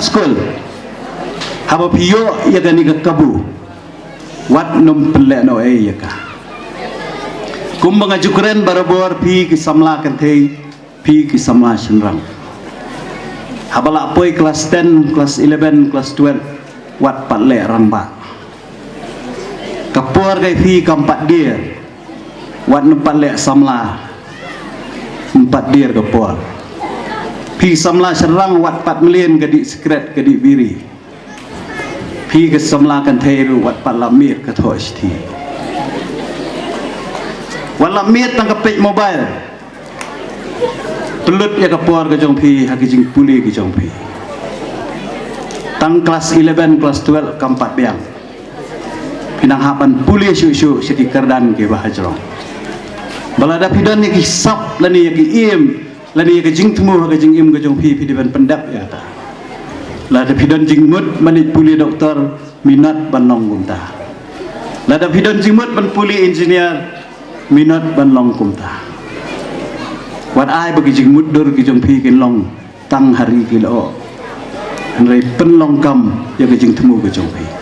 askol haba piyo ya gani ka kabu wat num pelle no ya ka kumbanga jukren barabor pi ki samla kan thei pi ki samla shinrang habala poi kelas 10 kelas 11 kelas 12 wat patle ramba kapor kai pi kampat dia wat num patle samla 4 dia kapor pi samla shinrang wat 4 million gadi secret gadi biri pi ke samla kan thei ru wat palamir ka thosh thi wala miet tang kapek mobile pelut ya kapor ke jong pi ha kijing puli ke jong pi tang kelas 11 kelas 12 kampat biang pinang hapan puli syu siti kerdan ke bahajrong balada pidan ni ki sap lani ki im lani ki jing temu ha jing im ke jong pi diban pendap ya ta lada pidan jing mut manit puli doktor minat banong gunta lada pidan jing mut ban puli engineer minat ban long kumta wat ai bagi jing mudur ki jong pi kin long tang hari ki lo anrai pen long kam ya ki jing temu ke jong pi